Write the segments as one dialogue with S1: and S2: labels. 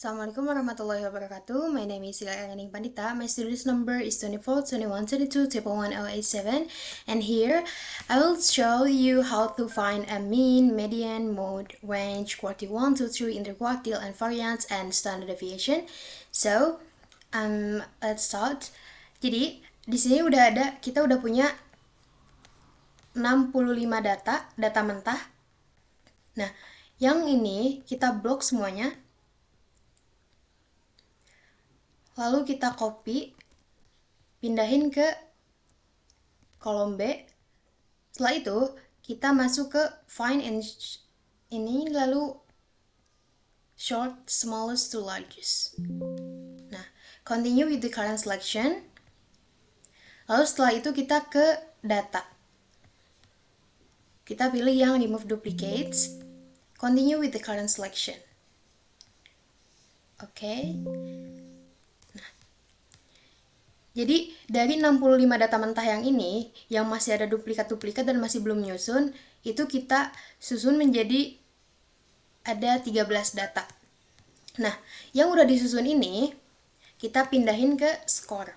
S1: Assalamualaikum warahmatullahi wabarakatuh. My name is Sila Eleni Pandita. My student's number is 24 21 22 11087. And here I will show you how to find a mean, median, mode, range, quartile 1, 2, 3, interquartile, and variance, and standard deviation. So, let's start. Jadi, di sini kita udah punya 65 data mentah. Nah, yang ini kita blok semuanya. Lalu kita copy, pindahin ke kolom B. Setelah itu, kita masuk ke find and ini, lalu sort smallest to largest. Nah, continue with the current selection. Lalu setelah itu kita ke data. Kita pilih yang remove duplicates. Continue with the current selection. Oke. Jadi dari 65 data mentah yang ini, yang masih ada duplikat-duplikat dan masih belum nyusun, itu kita susun menjadi ada 13 data. Nah, yang udah disusun ini, kita pindahin ke score.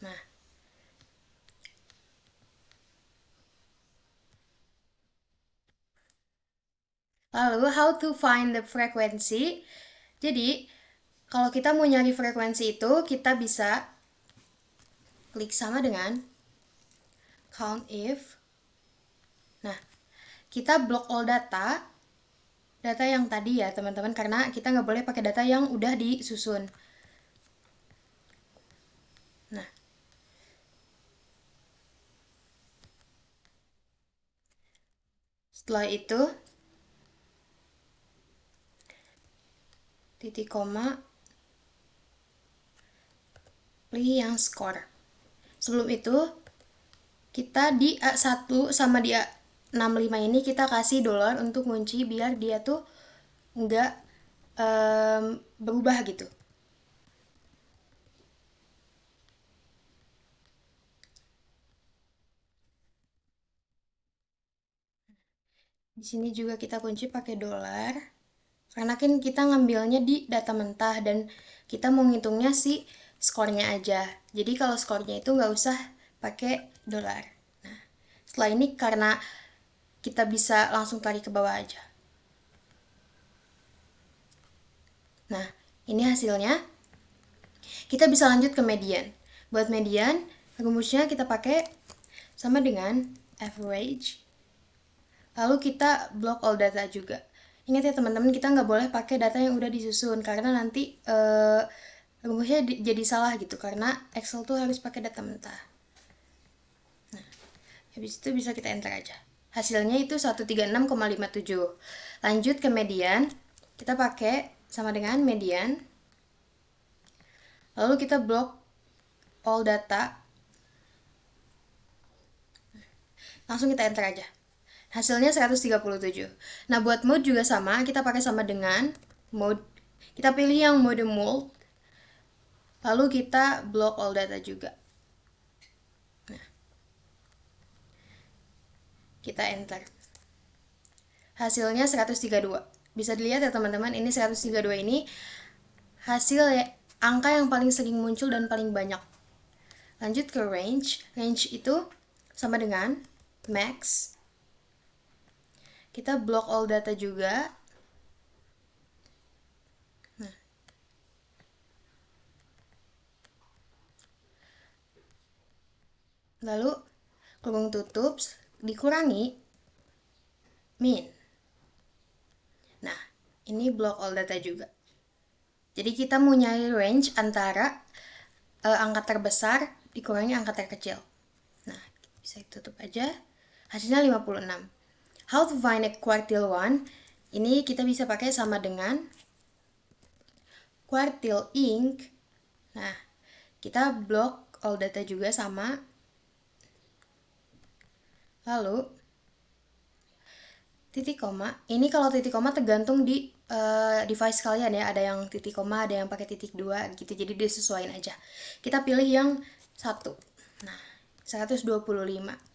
S1: Nah, lalu how to find the frequency. Jadi, kalau kita mau nyari frekuensi itu, kita bisa klik sama dengan count if. Nah, kita block all data yang tadi ya teman-teman, karena kita nggak boleh pakai data yang udah disusun. Nah, setelah itu titik koma, pilih yang score. Sebelum itu, kita di A1 sama di A65 ini kita kasih $, untuk kunci biar dia tuh nggak berubah gitu. Di sini juga kita kunci pakai $, karena kan kita ngambilnya di data mentah dan kita mau ngitungnya si skornya aja. Jadi kalau skornya itu nggak usah pakai $. Nah, setelah ini karena kita bisa langsung tarik ke bawah aja. Nah, ini hasilnya. Kita bisa lanjut ke median. Buat median, rumusnya kita pakai sama dengan average. Lalu kita block all data juga. Ingat ya teman-teman, kita nggak boleh pakai data yang udah disusun karena nanti rumusnya jadi salah gitu, karena Excel tuh harus pakai data mentah. Nah, habis itu bisa kita enter aja. Hasilnya itu 136,57. Lanjut ke median, kita pakai sama dengan median. Lalu kita block all data. Langsung kita enter aja. Hasilnya 137. Nah, buat mode juga sama, kita pakai sama dengan mode. Kita pilih yang mode mult. Lalu kita block all data juga. Nah, kita enter. Hasilnya 132. Bisa dilihat ya teman-teman, ini 132 ini hasil ya, angka yang paling sering muncul dan paling banyak. Lanjut ke range. Range itu sama dengan max. Kita block all data juga. Nah, lalu kurung tutup dikurangi min. Nah, ini block all data juga. Jadi kita mau nyari range antara angka terbesar dikurangi angka terkecil. Nah, bisa tutup aja. Hasilnya 56. How to find a quartile 1? Ini kita bisa pakai sama dengan quartile inc. Nah, kita block all data juga sama. Lalu titik koma. Ini kalau titik koma tergantung di device kalian ya. Ada yang titik koma, ada yang pakai titik 2 gitu. Jadi disesuaikan aja. Kita pilih yang 1. Nah, 125.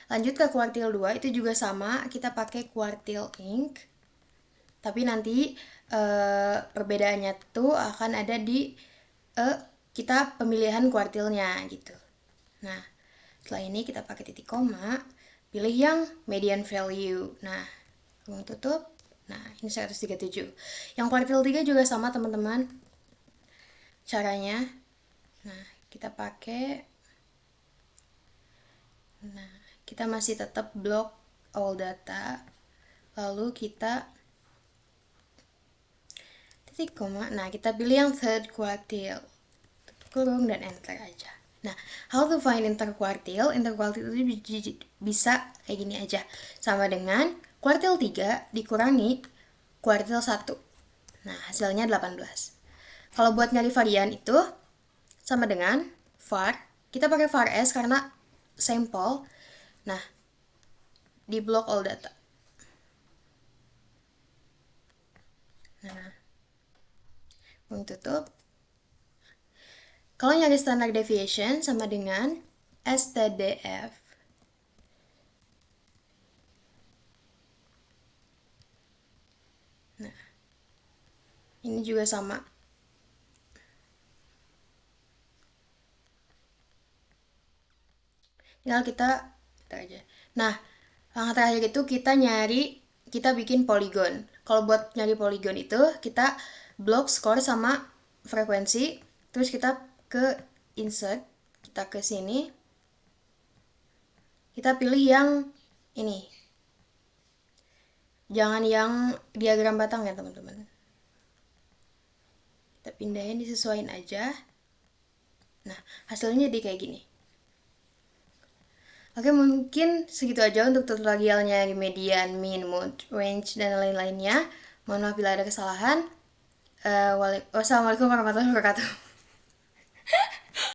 S1: Lanjut ke quartile 2, itu juga sama, kita pakai quartile inc. Tapi nanti perbedaannya tuh akan ada di kita pemilihan kuartilnya gitu. Nah, setelah ini kita pakai titik koma, pilih yang median value. Nah, ruang tutup. Nah, ini 137. Yang kuartil 3 juga sama teman-teman. Caranya, nah, kita pakai, nah, kita masih tetap block all data. Lalu kita titik koma. Nah, kita pilih yang third quartile. Kurung dan enter aja. Nah, how to find interquartile? Interquartile itu bisa kayak gini aja. Sama dengan kuartil 3 dikurangi kuartil 1. Nah, hasilnya 18. Kalau buat nyari varian itu sama dengan var. Kita pakai var s karena sampel. Nah, di block all data. Nah, tutup. Kalau nyari standard deviation sama dengan STDF. Nah, ini juga sama. Tinggal kita aja. Nah, langkah terakhir itu kita bikin poligon. Kalau buat nyari poligon itu kita blok skor sama frekuensi, terus kita ke insert, kita ke sini, kita pilih yang ini, jangan yang diagram batang ya teman-teman. Kita pindahin, disesuaikan aja. Nah, hasilnya jadi kayak gini. Oke, mungkin segitu aja untuk tutorialnya median, mean, mode, range, dan lain-lainnya. Mohon maaf bila ada kesalahan. Wassalamualaikum warahmatullahi wabarakatuh.